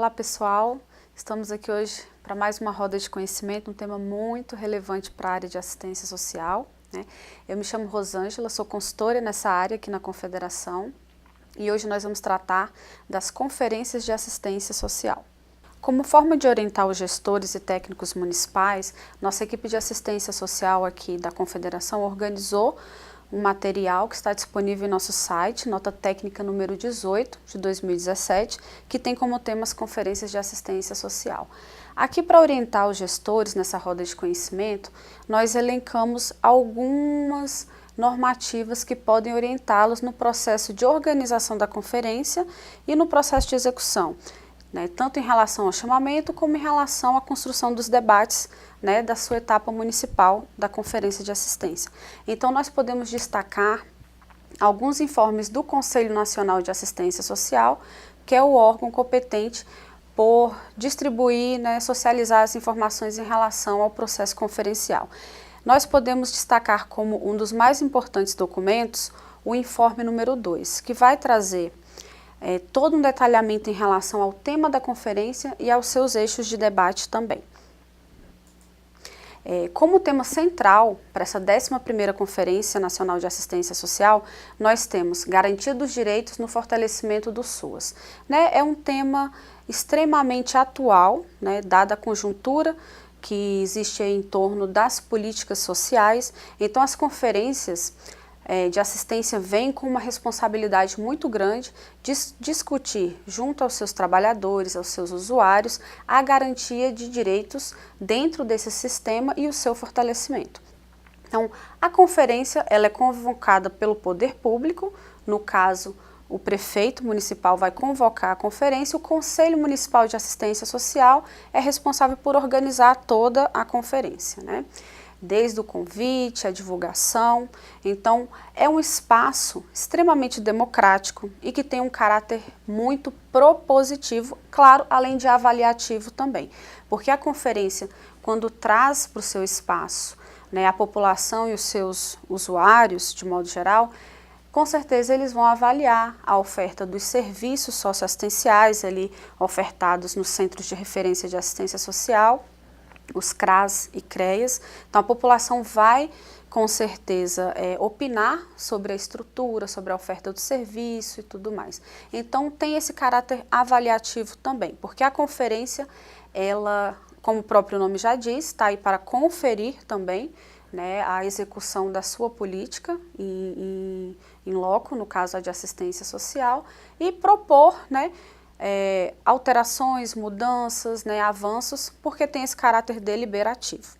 Olá pessoal, estamos aqui hoje para mais uma roda de conhecimento, um tema muito relevante para a área de assistência social, né? Eu me chamo Rosângela, sou consultora nessa área aqui na Confederação e hoje nós vamos tratar das conferências de assistência social. Como forma de orientar os gestores e técnicos municipais, nossa equipe de assistência social aqui da Confederação organizou um material que está disponível em nosso site, nota técnica número 18 de 2017, que tem como tema as conferências de assistência social. Aqui, para orientar os gestores nessa roda de conhecimento, nós elencamos algumas normativas que podem orientá-los no processo de organização da conferência e no processo de execução, né, tanto em relação ao chamamento como em relação à construção dos debates, né, da sua etapa municipal da Conferência de Assistência. Então, nós podemos destacar alguns informes do Conselho Nacional de Assistência Social, que é o órgão competente por distribuir, né, socializar as informações em relação ao processo conferencial. Nós podemos destacar como um dos mais importantes documentos o informe número 2, que vai trazer todo um detalhamento em relação ao tema da conferência e aos seus eixos de debate também. Como tema central para essa 11ª Conferência Nacional de Assistência Social, nós temos garantia dos direitos no fortalecimento do SUAS. É um tema extremamente atual, né, dada a conjuntura que existe em torno das políticas sociais. Então, as conferências de assistência vem com uma responsabilidade muito grande de discutir junto aos seus trabalhadores, aos seus usuários, a garantia de direitos dentro desse sistema e o seu fortalecimento. Então, a conferência ela é convocada pelo poder público, no caso, o prefeito municipal vai convocar a conferência, o Conselho Municipal de Assistência Social é responsável por organizar toda a conferência, né? Desde o convite, a divulgação. Então, é um espaço extremamente democrático e que tem um caráter muito propositivo, claro, além de avaliativo também. Porque a conferência, quando traz para o seu espaço, né, a população e os seus usuários, de modo geral, com certeza eles vão avaliar a oferta dos serviços socioassistenciais ali ofertados nos Centros de Referência de Assistência Social, os CRAS e CREAS. Então, a população vai, com certeza, opinar sobre a estrutura, sobre a oferta do serviço e tudo mais. Então, tem esse caráter avaliativo também, porque a conferência, ela, como o próprio nome já diz, está aí para conferir também, né, a execução da sua política em loco, no caso a de assistência social, e propor, né, alterações, mudanças, né, avanços, porque tem esse caráter deliberativo.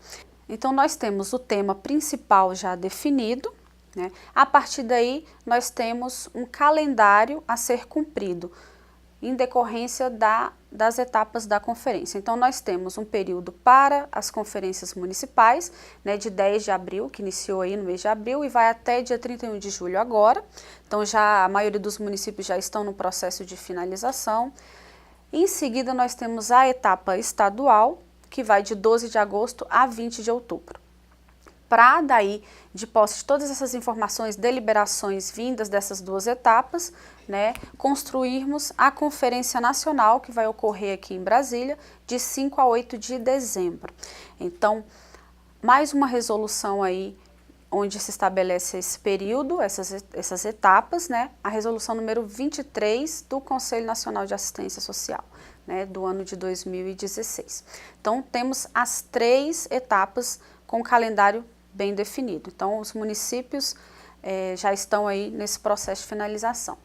Então, nós temos o tema principal já definido, né? A partir daí, nós temos um calendário a ser cumprido, em decorrência das etapas da conferência. Então, nós temos um período para as conferências municipais, né, de 10 de abril, que iniciou aí no mês de abril e vai até dia 31 de julho agora. Então, já a maioria dos municípios já estão no processo de finalização. Em seguida, nós temos a etapa estadual, que vai de 12 de agosto a 20 de outubro. Para daí, de posse de todas essas informações, deliberações vindas dessas duas etapas, né, construirmos a Conferência Nacional, que vai ocorrer aqui em Brasília, de 5 a 8 de dezembro. Então, mais uma resolução aí, onde se estabelece esse período, essas etapas, né, a resolução número 23 do Conselho Nacional de Assistência Social, né, do ano de 2016. Então, temos as 3 etapas com o calendário bem definido. Então, os municípios já estão aí nesse processo de finalização.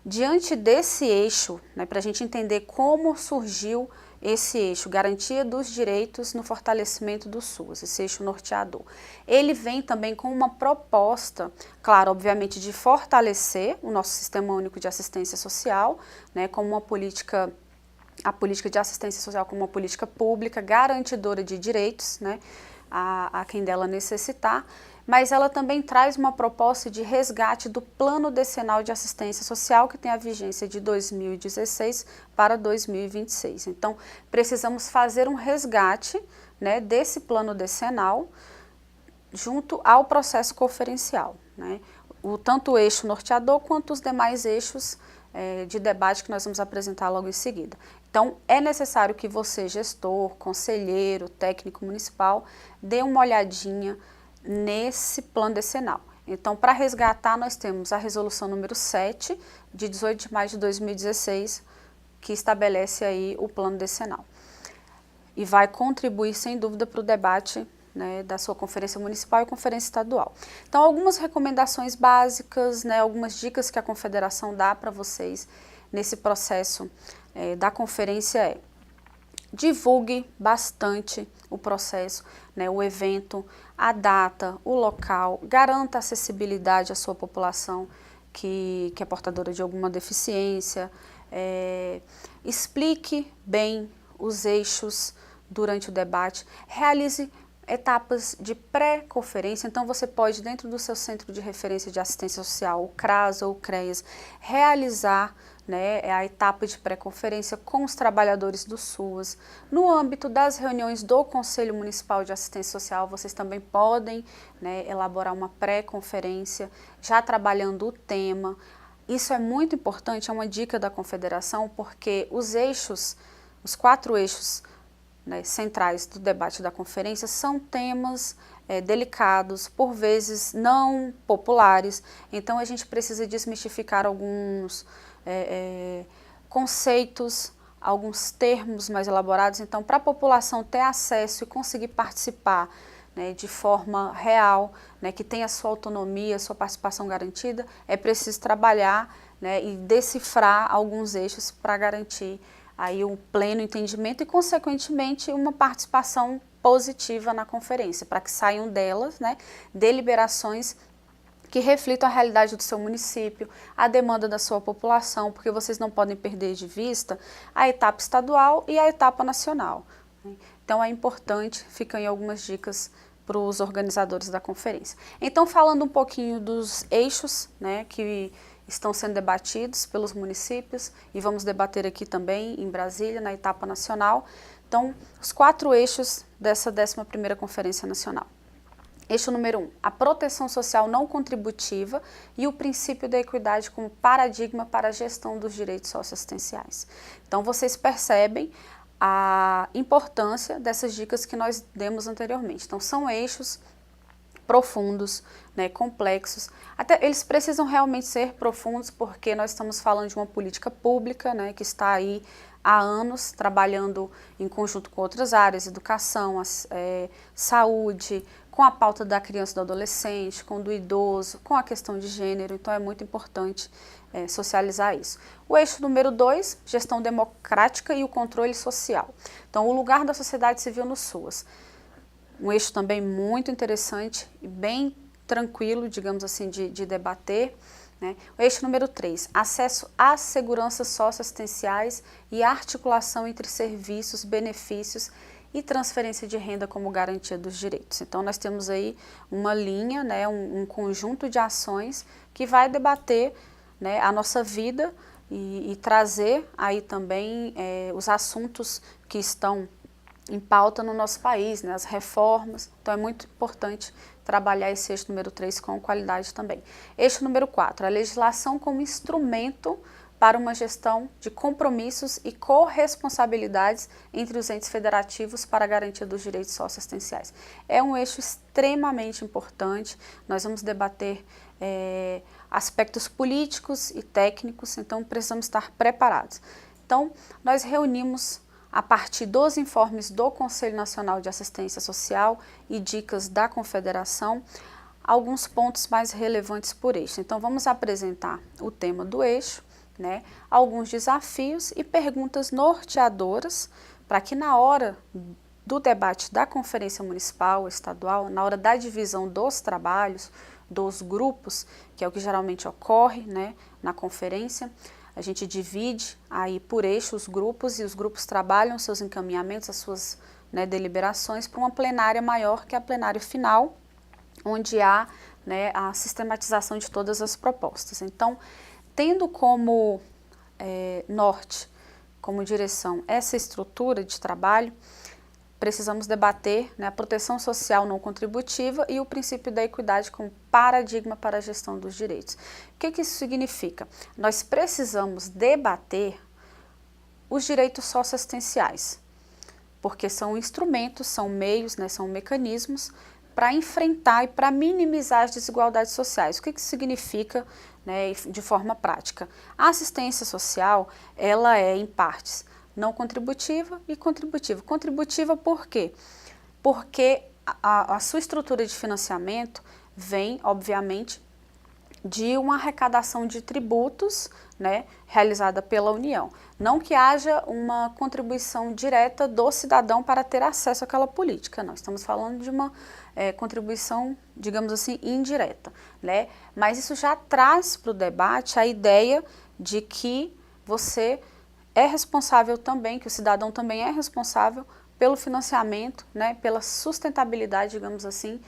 Diante desse eixo, né, para a gente entender como surgiu esse eixo, garantia dos direitos no fortalecimento do SUAS, esse eixo norteador. Ele vem também com uma proposta, claro, obviamente, de fortalecer o nosso Sistema Único de Assistência Social, né, como uma política, a política de assistência social como uma política pública, garantidora de direitos, né, a quem dela necessitar, mas ela também traz uma proposta de resgate do Plano Decenal de Assistência Social, que tem a vigência de 2016 para 2026. Então, precisamos fazer um resgate, né, desse Plano Decenal junto ao processo conferencial, né? Tanto o eixo norteador quanto os demais eixos de debate que nós vamos apresentar logo em seguida. Então, é necessário que você, gestor, conselheiro, técnico municipal, dê uma olhadinha nesse plano decenal. Então, para resgatar, nós temos a resolução número 7, de 18 de maio de 2016, que estabelece aí o plano decenal. E vai contribuir, sem dúvida, para o debate, né, da sua conferência municipal e conferência estadual. Então, algumas recomendações básicas, né, algumas dicas que a Confederação dá para vocês nesse processo da conferência é: divulgue bastante o processo, né, o evento, a data, o local, garanta acessibilidade à sua população que é portadora de alguma deficiência, explique bem os eixos durante o debate, realize etapas de pré-conferência. Então você pode, dentro do seu centro de referência de assistência social, o CRAS ou o CREAS, realizar, né, a etapa de pré-conferência com os trabalhadores do SUAS. No âmbito das reuniões do Conselho Municipal de Assistência Social, vocês também podem, né, elaborar uma pré-conferência, já trabalhando o tema. Isso é muito importante, é uma dica da Confederação, porque os eixos, os 4 eixos, né, centrais do debate da conferência são temas delicados, por vezes não populares. Então a gente precisa desmistificar alguns conceitos, alguns termos mais elaborados. Então, para a população ter acesso e conseguir participar, né, de forma real, né, que tenha sua autonomia, sua participação garantida, é preciso trabalhar, né, e decifrar alguns eixos para garantir aí um pleno entendimento e, consequentemente, uma participação positiva na conferência, para que saiam delas, né, deliberações que reflitam a realidade do seu município, a demanda da sua população, porque vocês não podem perder de vista a etapa estadual e a etapa nacional. Então é importante, ficam aí algumas dicas para os organizadores da conferência. Então, falando um pouquinho dos eixos, né, que estão sendo debatidos pelos municípios, e vamos debater aqui também em Brasília, na etapa nacional. Então, os 4 eixos dessa 11ª Conferência Nacional. Eixo número 1, a proteção social não contributiva e o princípio da equidade como paradigma para a gestão dos direitos socioassistenciais. Então, vocês percebem a importância dessas dicas que nós demos anteriormente. Então, são eixos profundos, né, complexos. Até eles precisam realmente ser profundos, porque nós estamos falando de uma política pública, né, que está aí há anos trabalhando em conjunto com outras áreas, educação, saúde, com a pauta da criança e do adolescente, com do idoso, com a questão de gênero. Então é muito importante socializar isso. O eixo número 2, gestão democrática e o controle social. Então, o lugar da sociedade civil no SUAS. Um eixo também muito interessante e bem tranquilo, digamos assim, de debater, né? O eixo número 3, acesso às seguranças socioassistenciais e articulação entre serviços, benefícios e transferência de renda como garantia dos direitos. Então, nós temos aí uma linha, né, um conjunto de ações que vai debater, né, a nossa vida e trazer aí também os assuntos que estão em pauta no nosso país, né, as reformas. Então, é muito importante trabalhar esse eixo número 3 com qualidade também. Eixo número 4, a legislação como instrumento para uma gestão de compromissos e corresponsabilidades entre os entes federativos para a garantia dos direitos socioassistenciais. É um eixo extremamente importante. Nós vamos debater aspectos políticos e técnicos, então precisamos estar preparados. Então, nós reunimos, a partir dos informes do Conselho Nacional de Assistência Social e dicas da Confederação, alguns pontos mais relevantes por eixo. Então, vamos apresentar o tema do eixo, né, alguns desafios e perguntas norteadoras, para que na hora do debate da Conferência Municipal, Estadual, na hora da divisão dos trabalhos, dos grupos, que é o que geralmente ocorre, né, na conferência, a gente divide aí por eixo os grupos, e os grupos trabalham seus encaminhamentos, as suas, né, deliberações para uma plenária maior, que é a plenária final, onde há, né, a sistematização de todas as propostas. Então, tendo como norte, como direção, essa estrutura de trabalho, precisamos debater, né, a proteção social não contributiva e o princípio da equidade como paradigma para a gestão dos direitos. O que isso significa? Nós precisamos debater os direitos socioassistenciais, porque são instrumentos, são meios, né, são mecanismos para enfrentar e para minimizar as desigualdades sociais. O que isso significa, né, de forma prática? A assistência social, ela é em partes não contributiva e contributiva. Contributiva por quê? Porque a sua estrutura de financiamento vem, obviamente, de uma arrecadação de tributos, né, realizada pela União. Não que haja uma contribuição direta do cidadão para ter acesso àquela política, não. Estamos falando de uma contribuição, digamos assim, indireta, né? Mas isso já traz para o debate a ideia de que você é responsável também, que o cidadão também é responsável pelo financiamento, né, pela sustentabilidade, digamos assim,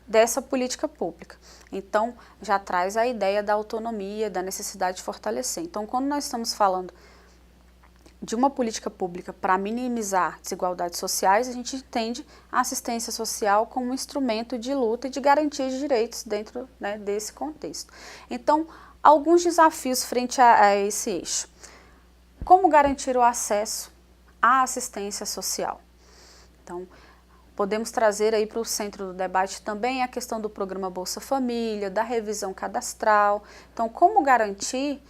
dessa política pública. Então, já traz a ideia da autonomia, da necessidade de fortalecer. Então, quando nós estamos falando de uma política pública para minimizar desigualdades sociais, a gente entende a assistência social como um instrumento de luta e de garantia de direitos dentro, né, desse contexto. Então, alguns desafios frente a esse eixo. Como garantir o acesso à assistência social? Então, podemos trazer aí para o centro do debate também a questão do programa Bolsa Família, da revisão cadastral. Então, como garantir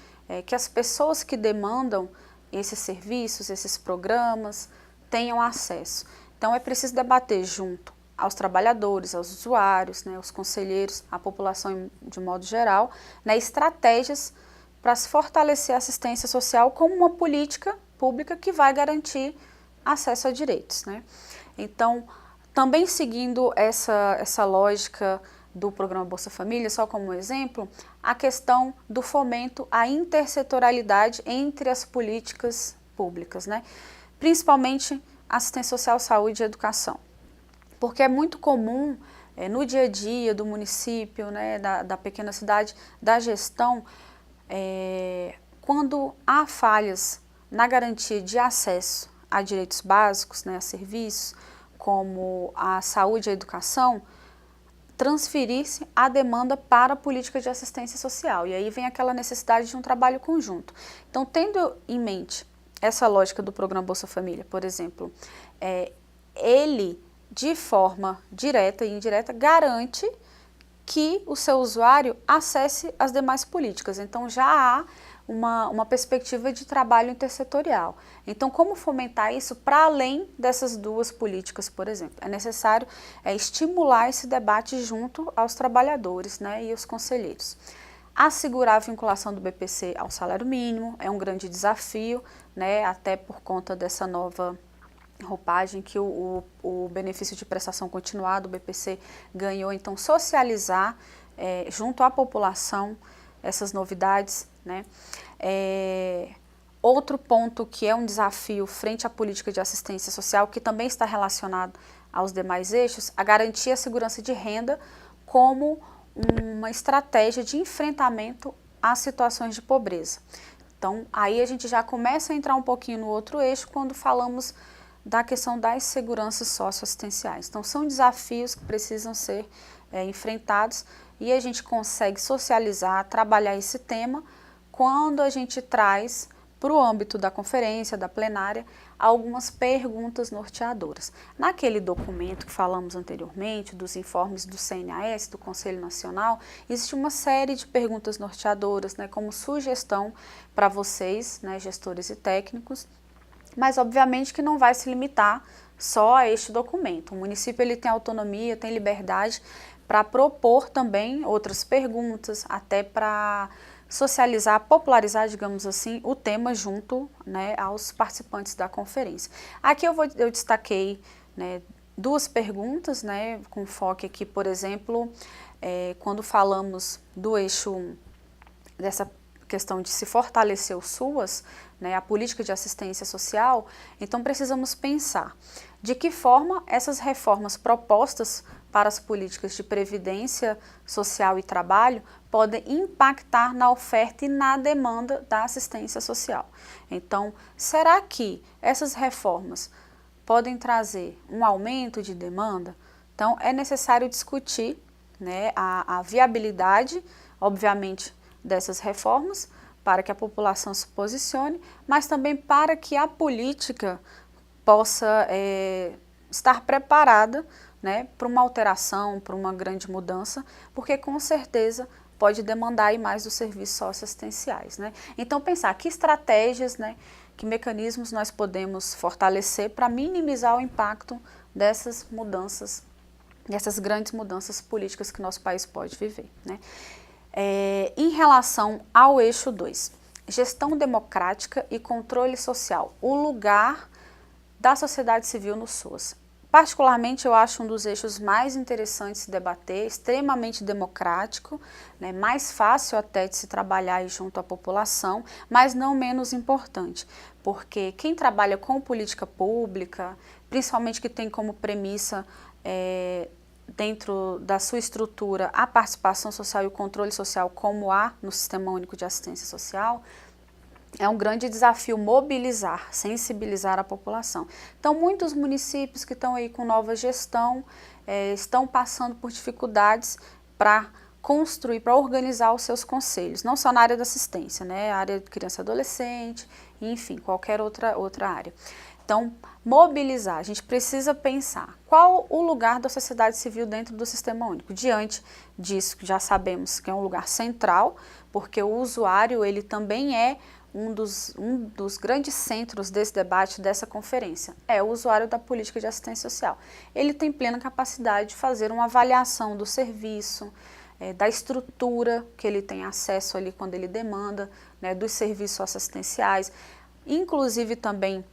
que as pessoas que demandam esses serviços, esses programas, tenham acesso? Então, é preciso debater junto aos trabalhadores, aos usuários, né, aos conselheiros, à população de modo geral, né, estratégias para se fortalecer a assistência social como uma política pública que vai garantir acesso a direitos, né? Então, também seguindo essa lógica do programa Bolsa Família, só como exemplo, a questão do fomento à intersetorialidade entre as políticas públicas, né? Principalmente assistência social, saúde e educação. Porque é muito comum no dia a dia do município, né, da pequena cidade, da gestão, quando há falhas na garantia de acesso a direitos básicos, né, a serviços, como a saúde e a educação, transferir-se a demanda para a política de assistência social. E aí vem aquela necessidade de um trabalho conjunto. Então, tendo em mente essa lógica do programa Bolsa Família, por exemplo, ele, de forma direta e indireta, garante que o seu usuário acesse as demais políticas. Então, já há uma perspectiva de trabalho intersetorial. Então, como fomentar isso para além dessas duas políticas, por exemplo? É necessário estimular esse debate junto aos trabalhadores, né, e aos conselheiros. Assegurar a vinculação do BPC ao salário mínimo é um grande desafio, né, até por conta dessa nova roupagem que o benefício de prestação continuada, o BPC, ganhou. Então, socializar junto à população essas novidades, né? Outro ponto que é um desafio frente à política de assistência social, que também está relacionado aos demais eixos, a garantia e a segurança de renda como uma estratégia de enfrentamento às situações de pobreza. Então, aí a gente já começa a entrar um pouquinho no outro eixo quando falamos da questão das seguranças socioassistenciais. Então, são desafios que precisam ser enfrentados e a gente consegue socializar, trabalhar esse tema quando a gente traz para o âmbito da conferência, da plenária, algumas perguntas norteadoras. Naquele documento que falamos anteriormente, dos informes do CNAS, do Conselho Nacional, existe uma série de perguntas norteadoras, né, como sugestão para vocês, né, gestores e técnicos, mas obviamente que não vai se limitar só a este documento. O município ele tem autonomia, tem liberdade para propor também outras perguntas, até para socializar, popularizar, digamos assim, o tema junto, né, aos participantes da conferência. Aqui eu destaquei, né, duas perguntas, né, com foco aqui, por exemplo, quando falamos do eixo 1, dessa questão de se fortalecer o SUAS, né, a política de assistência social, então precisamos pensar de que forma essas reformas propostas para as políticas de previdência social e trabalho podem impactar na oferta e na demanda da assistência social. Então, será que essas reformas podem trazer um aumento de demanda. Então, é necessário discutir, né, a viabilidade, obviamente, dessas reformas, para que a população se posicione, mas também para que a política possa estar preparada, né, para uma alteração, para uma grande mudança, porque com certeza pode demandar aí mais dos serviços socioassistenciais, né? Então pensar que estratégias, né, que mecanismos nós podemos fortalecer para minimizar o impacto dessas mudanças, dessas grandes mudanças políticas que nosso país pode viver, né? Em relação ao eixo 2, gestão democrática e controle social, o lugar da sociedade civil no SUAS. Particularmente, eu acho um dos eixos mais interessantes de se debater, extremamente democrático, né, mais fácil até de se trabalhar aí junto à população, mas não menos importante, porque quem trabalha com política pública, principalmente que tem como premissa dentro da sua estrutura a participação social e o controle social como há no Sistema Único de Assistência Social, é um grande desafio mobilizar, sensibilizar a população. Então, muitos municípios que estão aí com nova gestão estão passando por dificuldades para construir, para organizar os seus conselhos, não só na área da assistência, né, área de criança e adolescente, enfim, qualquer outra área. Então, mobilizar, a gente precisa pensar qual o lugar da sociedade civil dentro do Sistema Único. Diante disso, já sabemos que é um lugar central, porque o usuário, ele também é um dos grandes centros desse debate, dessa conferência, é o usuário da política de assistência social. Ele tem plena capacidade de fazer uma avaliação do serviço, da estrutura que ele tem acesso ali quando ele demanda, né, dos serviços assistenciais, inclusive também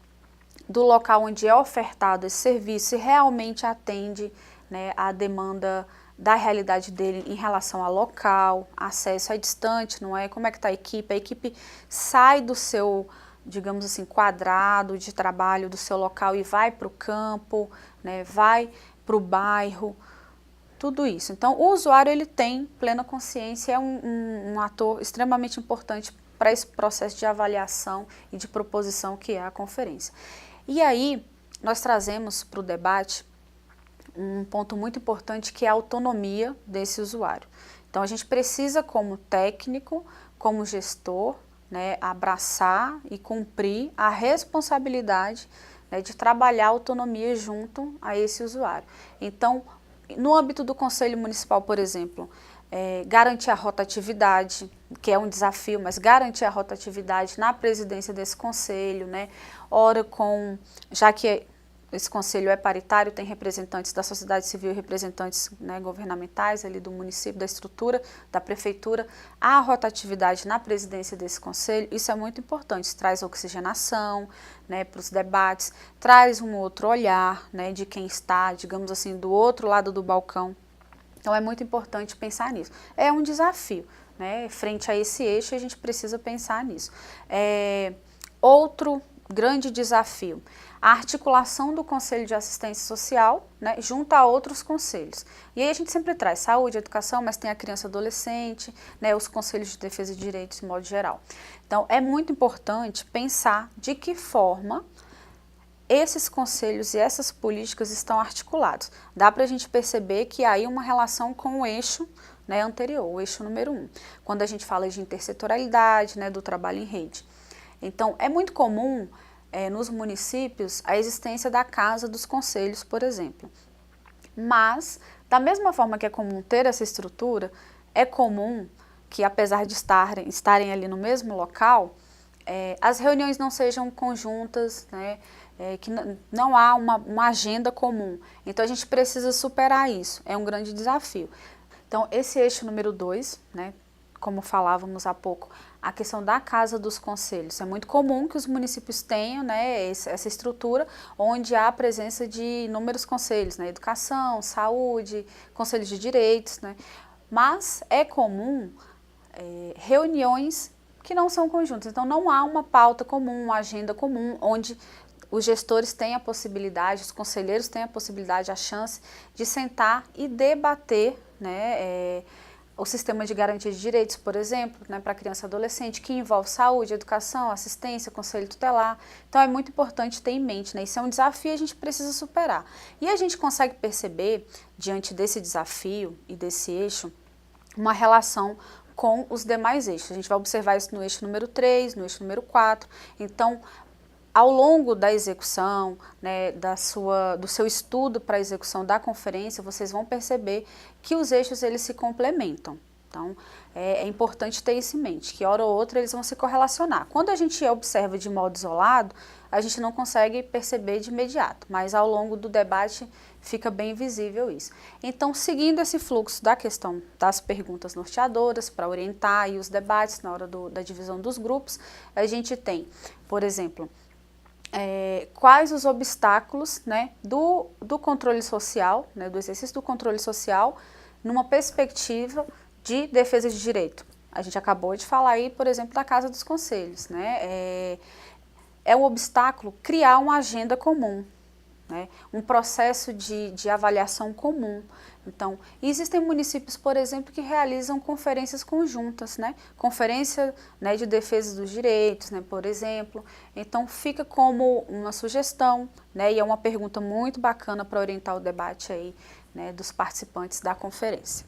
do local onde é ofertado esse serviço e realmente atende, né, a demanda da realidade dele em relação ao local, acesso é distante, não é? Como é que está a equipe sai do seu, digamos assim, quadrado de trabalho, do seu local e vai para o campo, né, vai para o bairro, tudo isso. Então, o usuário, ele tem plena consciência, é um ator extremamente importante para esse processo de avaliação e de proposição que é a conferência. E aí, nós trazemos para o debate um ponto muito importante que é a autonomia desse usuário. Então, a gente precisa, como técnico, como gestor, né, abraçar e cumprir a responsabilidade, né, de trabalhar a autonomia junto a esse usuário. Então, no âmbito do Conselho Municipal, por exemplo, garantir a rotatividade, que é um desafio, mas garantir a rotatividade na presidência desse conselho, né? Ora já que esse conselho é paritário, tem representantes da sociedade civil e representantes, né, governamentais ali do município, da estrutura, da prefeitura, a rotatividade na presidência desse conselho, isso é muito importante, isso traz oxigenação, né, para os debates, traz um outro olhar, né, de quem está, digamos assim, do outro lado do balcão. Então é muito importante pensar nisso. É um desafio, né? Frente a esse eixo a gente precisa pensar nisso. Outro grande desafio, a articulação do Conselho de Assistência Social, né, junto a outros conselhos. E aí a gente sempre traz saúde, educação, mas tem a criança e adolescente, né, os conselhos de defesa de direitos de modo geral. Então é muito importante pensar de que forma esses conselhos e essas políticas estão articulados. Dá para a gente perceber que há aí uma relação com o eixo, né, anterior, o eixo número 1, quando a gente fala de intersetorialidade, né, do trabalho em rede. Então, é muito comum nos municípios a existência da Casa dos Conselhos, por exemplo. Mas, da mesma forma que é comum ter essa estrutura, é comum que, apesar de estarem ali no mesmo local, as reuniões não sejam conjuntas, né, que não há uma agenda comum. Então, a gente precisa superar isso, é um grande desafio. Então, esse eixo número 2, né, como falávamos há pouco, a questão da Casa dos Conselhos. É muito comum que os municípios tenham, né, essa estrutura onde há a presença de inúmeros conselhos, né, educação, saúde, conselhos de direitos, né, mas é comum reuniões que não são conjuntas. Então, não há uma pauta comum, uma agenda comum, onde os gestores têm a possibilidade, os conselheiros têm a possibilidade, a chance de sentar e debater, né, o sistema de garantia de direitos, por exemplo, né, para criança e adolescente, que envolve saúde, educação, assistência, conselho tutelar. Então é muito importante ter em mente, né? Isso é um desafio e a gente precisa superar. E a gente consegue perceber, diante desse desafio e desse eixo, uma relação com os demais eixos. A gente vai observar isso no eixo número 3, no eixo número 4. Então, ao longo da execução, né, do seu estudo para a execução da conferência, vocês vão perceber que os eixos eles se complementam. Então, é importante ter isso em mente, que hora ou outra eles vão se correlacionar. Quando a gente observa de modo isolado, a gente não consegue perceber de imediato, mas ao longo do debate fica bem visível isso. Então, seguindo esse fluxo da questão das perguntas norteadoras, para orientar aí os debates na hora da divisão dos grupos, a gente tem, por exemplo, quais os obstáculos, né, do controle social, né, do exercício do controle social, numa perspectiva de defesa de direito. A gente acabou de falar aí, por exemplo, da Casa dos Conselhos, né, é um obstáculo criar uma agenda comum, né, um processo de avaliação comum. Então, existem municípios, por exemplo, que realizam conferências conjuntas, né? Conferência, né, de defesa dos direitos, né, por exemplo. Então, fica como uma sugestão, né, e é uma pergunta muito bacana para orientar o debate aí, né, dos participantes da conferência.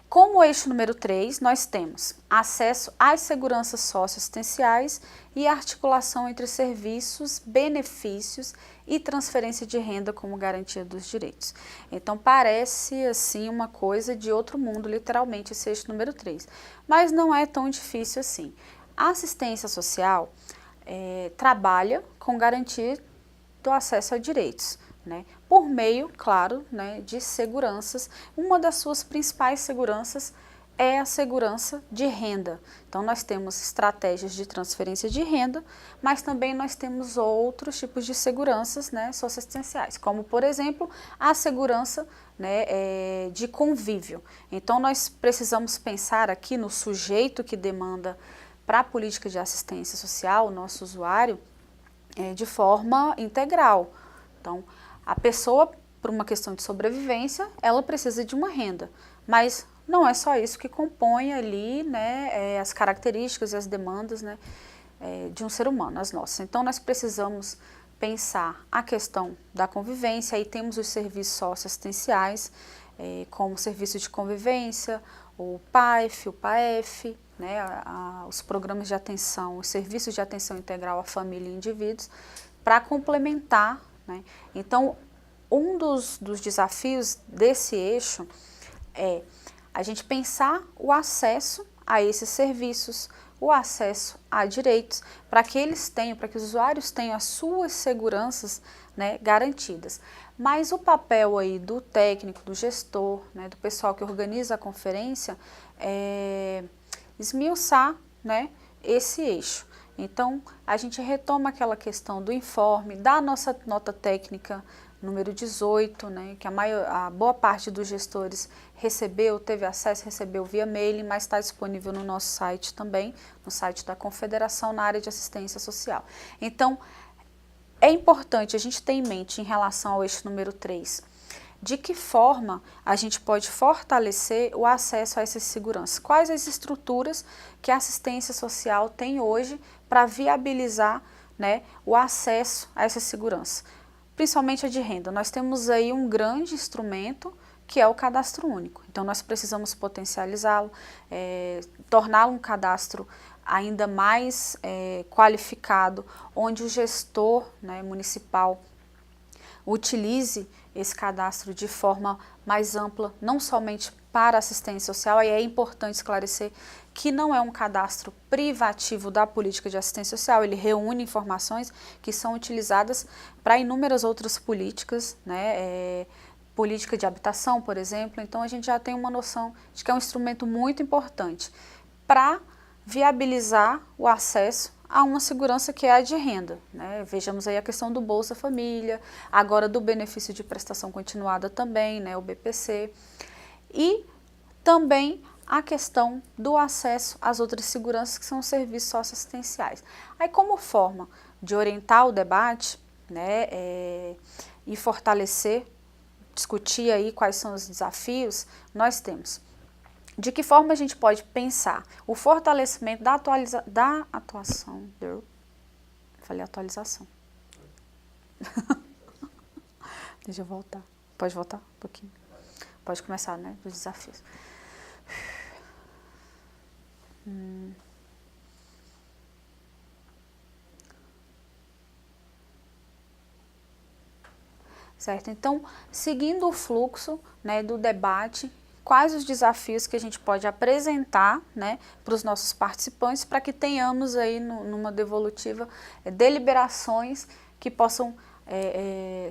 Como eixo número 3, nós temos acesso às seguranças socioassistenciais e articulação entre serviços, benefícios e transferência de renda como garantia dos direitos. Então, parece assim uma coisa de outro mundo, literalmente, esse eixo número 3. Mas não é tão difícil assim. A assistência social trabalha com garantia do acesso a direitos, né? Por meio, claro, né, de seguranças. Uma das suas principais seguranças é a segurança de renda. Então, nós temos estratégias de transferência de renda, mas também nós temos outros tipos de seguranças, né, socioassistenciais, como, por exemplo, a segurança, né, de convívio. Então, nós precisamos pensar aqui no sujeito que demanda para a política de assistência social, o nosso usuário, de forma integral. Então, a pessoa, por uma questão de sobrevivência, ela precisa de uma renda, mas não é só isso que compõe ali, né, as características e as demandas, né, de um ser humano, as nossas. Então, nós precisamos pensar a questão da convivência, aí temos os serviços socioassistenciais, como o serviço de convivência, o PAEF, o PAEF, né, os programas de atenção, os serviços de atenção integral à família e indivíduos, para complementar, né? Então, um dos desafios desse eixo é a gente pensar o acesso a esses serviços, o acesso a direitos, para que eles tenham, para que os usuários tenham as suas seguranças, né, garantidas. Mas o papel aí do técnico, do gestor, né, do pessoal que organiza a conferência, é esmiuçar, né, esse eixo. Então, a gente retoma aquela questão do informe, da nossa nota técnica número 18, né, que a boa parte dos gestores teve acesso, recebeu via mail, mas está disponível no nosso site também, no site da Confederação na área de assistência social. Então, é importante a gente ter em mente, em relação ao eixo número 3, de que forma a gente pode fortalecer o acesso a essas seguranças. Quais as estruturas que a assistência social tem hoje para viabilizar, né, o acesso a essa segurança, principalmente a de renda. Nós temos aí um grande instrumento que é o cadastro único. Então, nós precisamos potencializá-lo, torná-lo um cadastro ainda mais qualificado, onde o gestor, né, municipal utilize esse cadastro de forma mais ampla, não somente para assistência social. E é importante esclarecer que não é um cadastro privativo da política de assistência social, ele reúne informações que são utilizadas para inúmeras outras políticas, né, política de habitação, por exemplo. Então, a gente já tem uma noção de que é um instrumento muito importante para viabilizar o acesso a uma segurança que é a de renda, né? Vejamos aí a questão do Bolsa Família, agora do benefício de prestação continuada também, né, o BPC, e também a questão do acesso às outras seguranças que são os serviços socioassistenciais. Aí, como forma de orientar o debate, né, e fortalecer, discutir aí quais são os desafios, nós temos De que forma a gente pode pensar o fortalecimento da atuação, falei atualização. Deixa eu voltar. Pode voltar um pouquinho? Pode começar, né, dos desafios. Certo? Então, seguindo o fluxo, né, do debate, quais os desafios que a gente pode apresentar, né, para os nossos participantes, para que tenhamos aí numa devolutiva deliberações que possam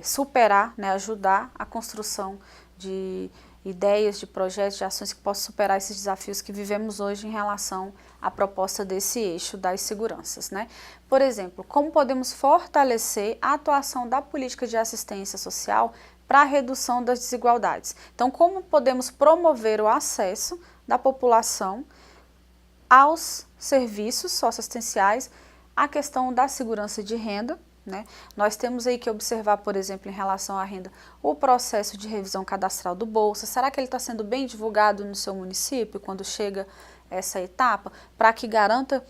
superar, né, ajudar a construção de ideias, de projetos, de ações que possam superar esses desafios que vivemos hoje em relação à proposta desse eixo das seguranças, né? Por exemplo, como podemos fortalecer a atuação da política de assistência social para a redução das desigualdades? Então, como podemos promover o acesso da população aos serviços socioassistenciais, a questão da segurança de renda, né? Nós temos aí que observar, por exemplo, em relação à renda, o processo de revisão cadastral do Bolsa. Será que ele está sendo bem divulgado no seu município quando chega essa etapa, para que garanta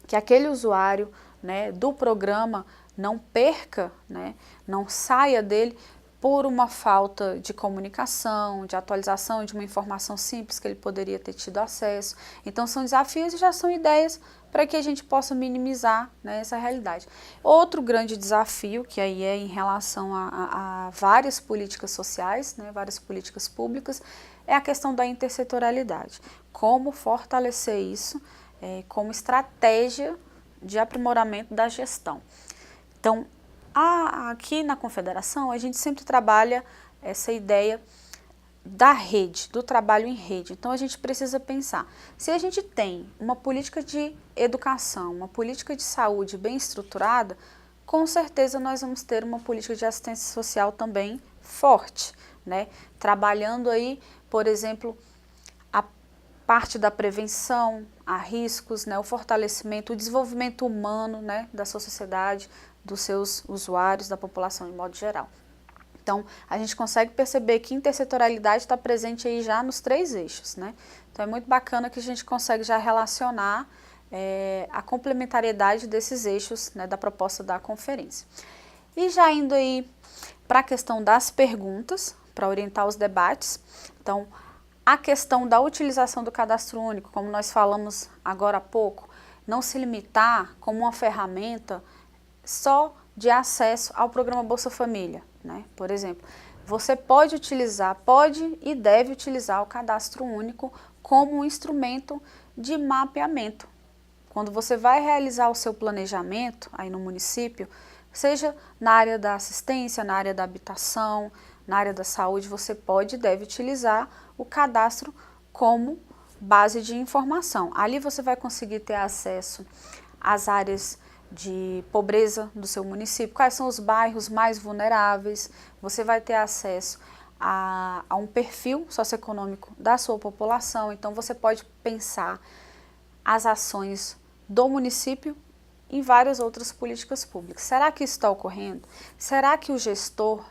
que aquele usuário, né, do programa não perca, né, não saia dele por uma falta de comunicação, de atualização de uma informação simples que ele poderia ter tido acesso. Então são desafios e já são ideias para que a gente possa minimizar, né, essa realidade. Outro grande desafio, que aí é em relação a várias políticas sociais, né, várias políticas públicas, é a questão da intersetorialidade. Como fortalecer isso como estratégia de aprimoramento da gestão. Então, aqui na Confederação, a gente sempre trabalha essa ideia da rede, do trabalho em rede. Então, a gente precisa pensar, se a gente tem uma política de educação, uma política de saúde bem estruturada, com certeza nós vamos ter uma política de assistência social também forte, né? Trabalhando aí, por exemplo, a parte da prevenção a riscos, né? O fortalecimento, o desenvolvimento humano, né, da sua sociedade, dos seus usuários, da população em modo geral. Então, a gente consegue perceber que intersetorialidade está presente aí já nos 3 eixos, né? Então, é muito bacana que a gente consegue já relacionar a complementariedade desses eixos, né, da proposta da conferência. E já indo aí para a questão das perguntas, para orientar os debates. Então, a questão da utilização do cadastro único, como nós falamos agora há pouco, não se limitar como uma ferramenta só de acesso ao programa Bolsa Família, né? Por exemplo, você pode utilizar, pode e deve utilizar o cadastro único como um instrumento de mapeamento. Quando você vai realizar o seu planejamento aí no município, seja na área da assistência, na área da habitação, na área da saúde, você pode e deve utilizar o cadastro como base de informação. Ali você vai conseguir ter acesso às áreas de pobreza do seu município, quais são os bairros mais vulneráveis, você vai ter acesso a um perfil socioeconômico da sua população, então você pode pensar as ações do município em várias outras políticas públicas. Será que isso está ocorrendo? Será que o gestor,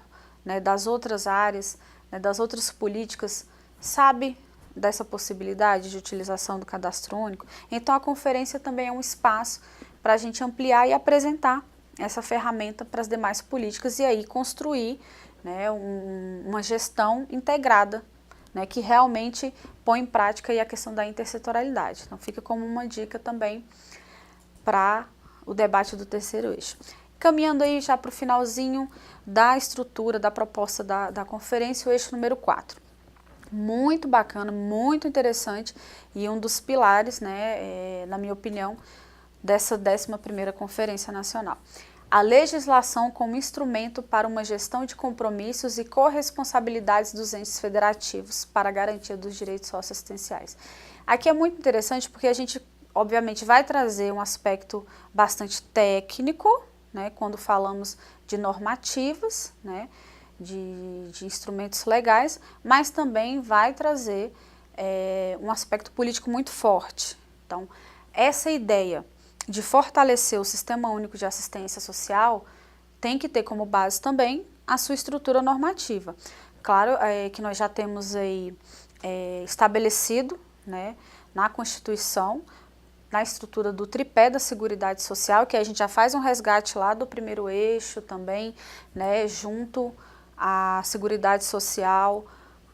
né, das outras áreas, né, das outras políticas, sabe dessa possibilidade de utilização do cadastro único? Então a conferência também é um espaço para a gente ampliar e apresentar essa ferramenta para as demais políticas e aí construir, né, uma gestão integrada, né, que realmente põe em prática aí a questão da intersetorialidade. Então fica como uma dica também para o debate do 3º eixo. Caminhando aí já para o finalzinho da estrutura, da proposta da conferência, o eixo número 4. Muito bacana, muito interessante e um dos pilares, né, na minha opinião, dessa 11ª Conferência Nacional. A legislação como instrumento para uma gestão de compromissos e corresponsabilidades dos entes federativos para a garantia dos direitos socioassistenciais. Aqui é muito interessante porque a gente, obviamente, vai trazer um aspecto bastante técnico, né, quando falamos de normativas, né, de instrumentos legais, mas também vai trazer um aspecto político muito forte. Então, essa ideia de fortalecer o Sistema Único de Assistência Social tem que ter como base também a sua estrutura normativa. Claro que nós já temos aí estabelecido, né, na Constituição, na estrutura do tripé da Seguridade Social, que a gente já faz um resgate lá do primeiro eixo também, né, junto à Seguridade Social,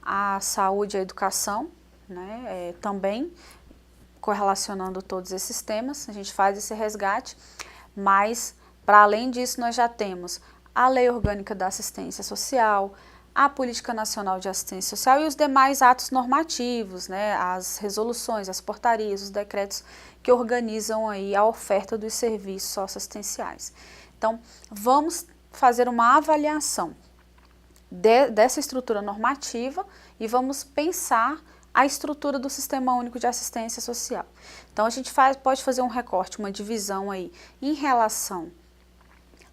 à saúde e à educação, né, também correlacionando todos esses temas, a gente faz esse resgate, mas para além disso nós já temos a Lei Orgânica da Assistência Social, a Política Nacional de Assistência Social e os demais atos normativos, né, as resoluções, as portarias, os decretos que organizam aí a oferta dos serviços socioassistenciais. Então, vamos fazer uma avaliação dessa estrutura normativa e vamos pensar a estrutura do Sistema Único de Assistência Social. Então, a gente pode fazer um recorte, uma divisão aí em relação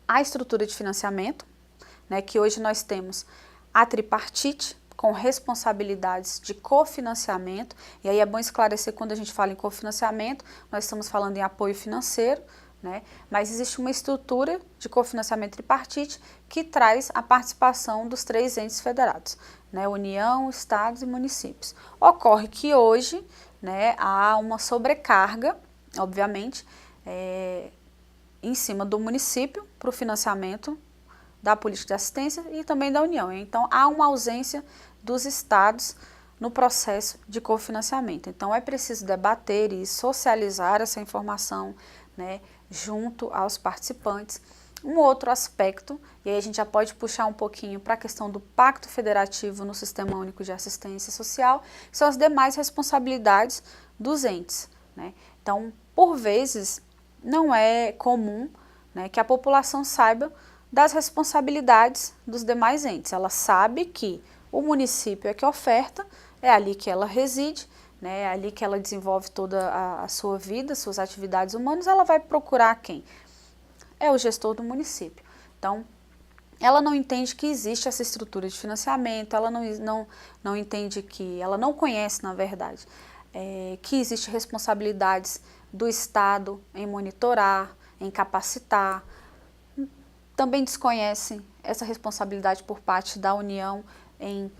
à estrutura de financiamento, né, que hoje nós temos a tripartite, com responsabilidades de cofinanciamento, e aí é bom esclarecer quando a gente fala em cofinanciamento, nós estamos falando em apoio financeiro, né? Mas existe uma estrutura de cofinanciamento tripartite que traz a participação dos 3 entes federados, né? União, estados e municípios. Ocorre que hoje, né, há uma sobrecarga, obviamente, em cima do município para o financiamento da política de assistência e também da União. Então, há uma ausência dos estados no processo de cofinanciamento. Então, é preciso debater e socializar essa informação, né, junto aos participantes. Um outro aspecto, e aí a gente já pode puxar um pouquinho para a questão do pacto federativo no Sistema Único de Assistência Social, são as demais responsabilidades dos entes, né? Então, por vezes, não é comum, né, que a população saiba das responsabilidades dos demais entes. Ela sabe que o município é que oferta, é ali que ela reside, né, é ali que ela desenvolve toda a sua vida, suas atividades humanas, ela vai procurar quem? É o gestor do município. Então, ela não entende que existe essa estrutura de financiamento, ela não entende que, ela não conhece, na verdade, que existe responsabilidades do Estado em monitorar, em capacitar. Também desconhece essa responsabilidade por parte da União em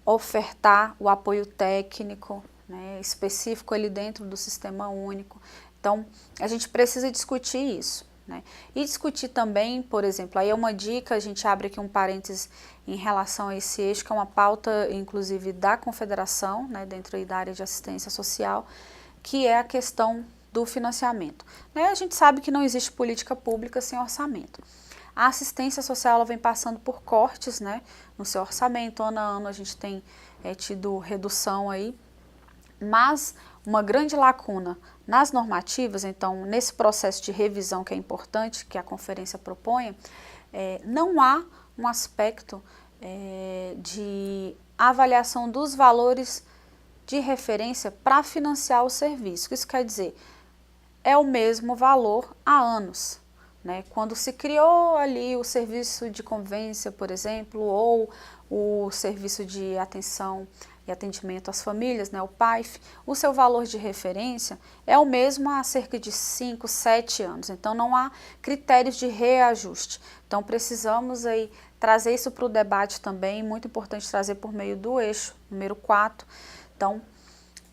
ofertar o apoio técnico, né, específico ali dentro do Sistema Único. Então, a gente precisa discutir isso, né? E discutir também, por exemplo, aí é uma dica, a gente abre aqui um parênteses em relação a esse eixo, que é uma pauta, inclusive, da Confederação, né, dentro aí da área de assistência social, que é a questão do financiamento. Né? A gente sabe que não existe política pública sem orçamento. A assistência social ela vem passando por cortes, né, no seu orçamento, ano a ano a gente tem tido redução aí, mas uma grande lacuna nas normativas, então nesse processo de revisão que é importante, que a conferência propõe, não há um aspecto de avaliação dos valores de referência para financiar o serviço. Isso quer dizer, é o mesmo valor há anos. Né? Quando se criou ali o serviço de convivência, por exemplo, ou o serviço de atenção e atendimento às famílias, né, o PAIF, o seu valor de referência é o mesmo há cerca de 5, 7 anos. Então, não há critérios de reajuste. Então, precisamos aí trazer isso para o debate também, muito importante trazer por meio do eixo número 4. Então,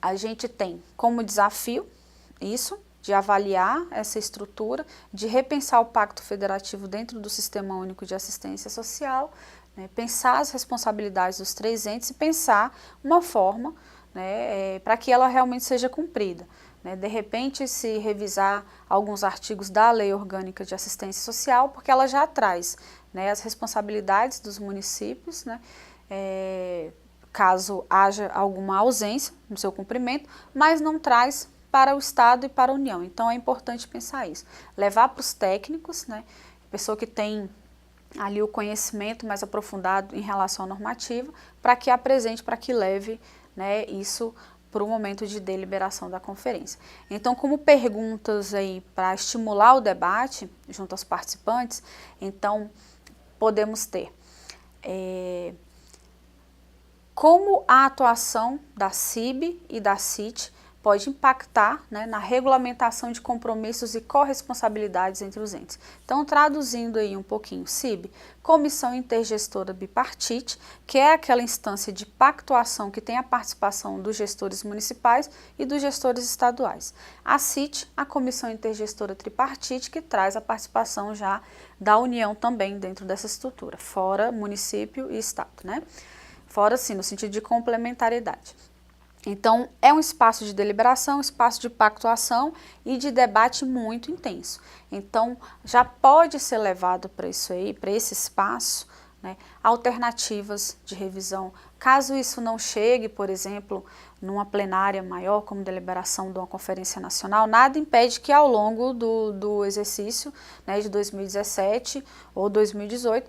a gente tem como desafio isso, de avaliar essa estrutura, de repensar o pacto federativo dentro do Sistema Único de Assistência Social, né, pensar as responsabilidades dos 3 entes e pensar uma forma, né, para que ela realmente seja cumprida. Né. De repente, se revisar alguns artigos da Lei Orgânica de Assistência Social, porque ela já traz, né, as responsabilidades dos municípios, né, caso haja alguma ausência no seu cumprimento, mas não traz para o Estado e para a União. Então, é importante pensar isso. Levar para os técnicos, né, a pessoa que tem ali o conhecimento mais aprofundado em relação à normativa, para que apresente, para que leve, né, isso para o momento de deliberação da conferência. Então, como perguntas aí para estimular o debate junto aos participantes, então, podemos ter como a atuação da CIB e da CIT pode impactar, né, na regulamentação de compromissos e corresponsabilidades entre os entes. Então, traduzindo aí um pouquinho, CIB, Comissão Intergestora Bipartite, que é aquela instância de pactuação que tem a participação dos gestores municipais e dos gestores estaduais. A CIT, a Comissão Intergestora Tripartite, que traz a participação já da União também dentro dessa estrutura, fora município e estado, né? Fora, sim, no sentido de complementariedade. Então, é um espaço de deliberação, um espaço de pactuação e de debate muito intenso. Então, já pode ser levado para isso aí, para esse espaço, né, alternativas de revisão. Caso isso não chegue, por exemplo, numa plenária maior, como deliberação de uma conferência nacional, nada impede que ao longo do exercício, né, de 2017 ou 2018,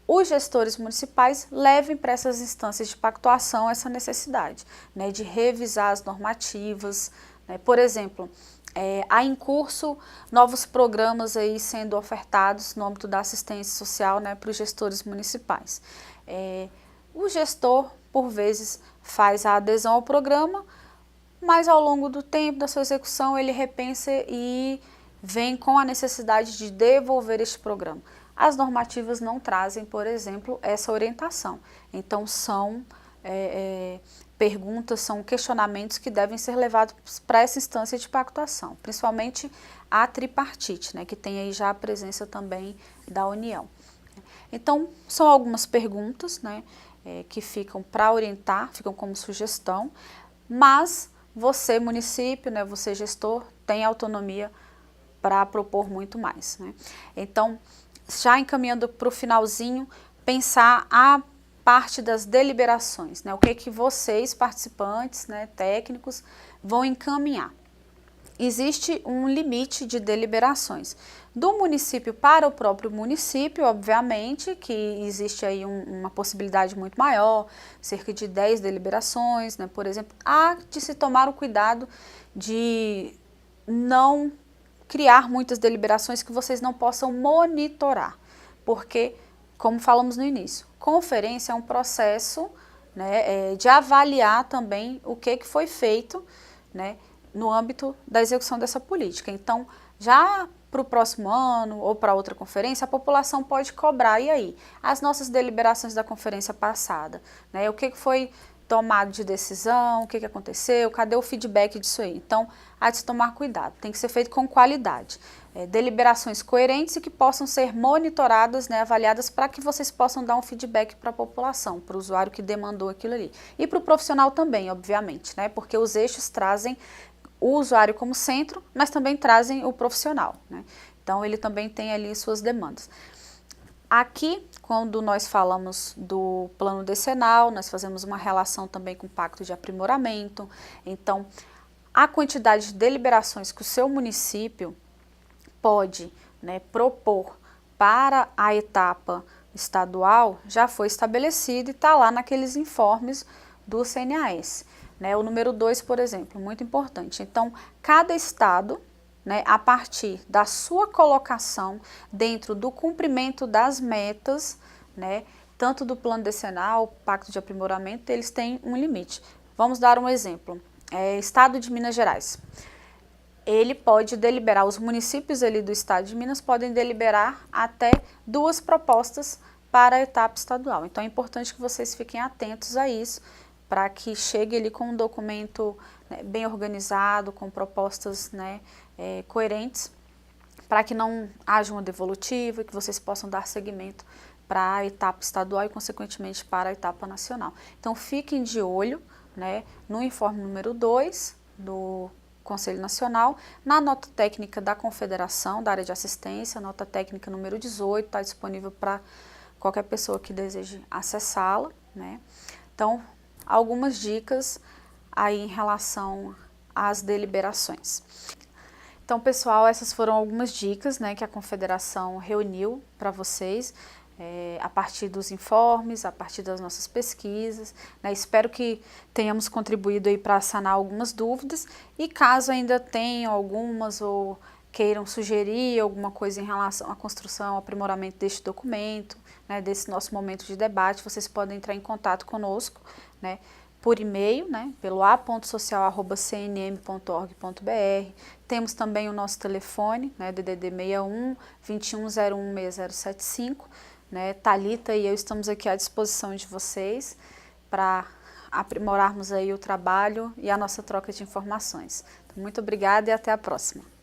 os gestores municipais levem para essas instâncias de pactuação essa necessidade, né, de revisar as normativas, né, por exemplo, há em curso novos programas aí sendo ofertados no âmbito da assistência social, né, para os gestores municipais. O gestor, por vezes, faz a adesão ao programa, mas ao longo do tempo da sua execução ele repensa e vem com a necessidade de devolver este programa. As normativas não trazem, por exemplo, essa orientação. Então, são perguntas, são questionamentos que devem ser levados para essa instância de pactuação, principalmente a tripartite, né, que tem aí já a presença também da União. Então, são algumas perguntas, né, que ficam para orientar, ficam como sugestão, mas você, município, né, você, gestor, tem autonomia para propor muito mais, né? Então, já encaminhando para o finalzinho, pensar a parte das deliberações, né? O que vocês, participantes, né, técnicos, vão encaminhar. Existe um limite de deliberações. Do município para o próprio município, obviamente, que existe aí uma possibilidade muito maior, cerca de 10 deliberações, né? Por exemplo, há de se tomar o cuidado de não criar muitas deliberações que vocês não possam monitorar, porque, como falamos no início, conferência é um processo, né, de avaliar também o que foi feito, né, no âmbito da execução dessa política. Então, já para o próximo ano ou para outra conferência, a população pode cobrar, e aí? As nossas deliberações da conferência passada, né, o que foi tomado de decisão, o que aconteceu, cadê o feedback disso aí? Então, há de se tomar cuidado, tem que ser feito com qualidade. Deliberações coerentes e que possam ser monitoradas, né, avaliadas para que vocês possam dar um feedback para a população, para o usuário que demandou aquilo ali. E para o profissional também, obviamente, né, porque os eixos trazem o usuário como centro, mas também trazem o profissional, né? Então, ele também tem ali suas demandas. Aqui, quando nós falamos do plano decenal, nós fazemos uma relação também com o pacto de aprimoramento. Então, a quantidade de deliberações que o seu município pode, né, propor para a etapa estadual já foi estabelecida e está lá naqueles informes do CNAS. Né? O número 2, por exemplo, muito importante. Então, cada estado, né, a partir da sua colocação dentro do cumprimento das metas, né, tanto do plano decenal, pacto de aprimoramento, eles têm um limite. Vamos dar um exemplo. Estado de Minas Gerais. Ele pode deliberar, os municípios ali do estado de Minas podem deliberar até 2 propostas para a etapa estadual. Então, é importante que vocês fiquem atentos a isso, para que chegue ali com um documento, né, bem organizado, com propostas, né, coerentes, para que não haja uma devolutiva e que vocês possam dar seguimento para a etapa estadual e, consequentemente, para a etapa nacional. Então, fiquem de olho, né, no informe número 2 do Conselho Nacional, na nota técnica da Confederação, da área de assistência, nota técnica número 18, está disponível para qualquer pessoa que deseje acessá-la, né. Então, algumas dicas aí em relação às deliberações. Então, pessoal, essas foram algumas dicas, né, que a Confederação reuniu para vocês, a partir dos informes, a partir das nossas pesquisas, né. Espero que tenhamos contribuído aí para sanar algumas dúvidas, e caso ainda tenham algumas ou queiram sugerir alguma coisa em relação à construção, ao aprimoramento deste documento, né, desse nosso momento de debate, vocês podem entrar em contato conosco, né, por e-mail, né, pelo a.social@cnm.org.br. Temos também o nosso telefone, né, DDD 61 2101 6075, né, Thalita e eu estamos aqui à disposição de vocês para aprimorarmos aí o trabalho e a nossa troca de informações. Muito obrigada e até a próxima.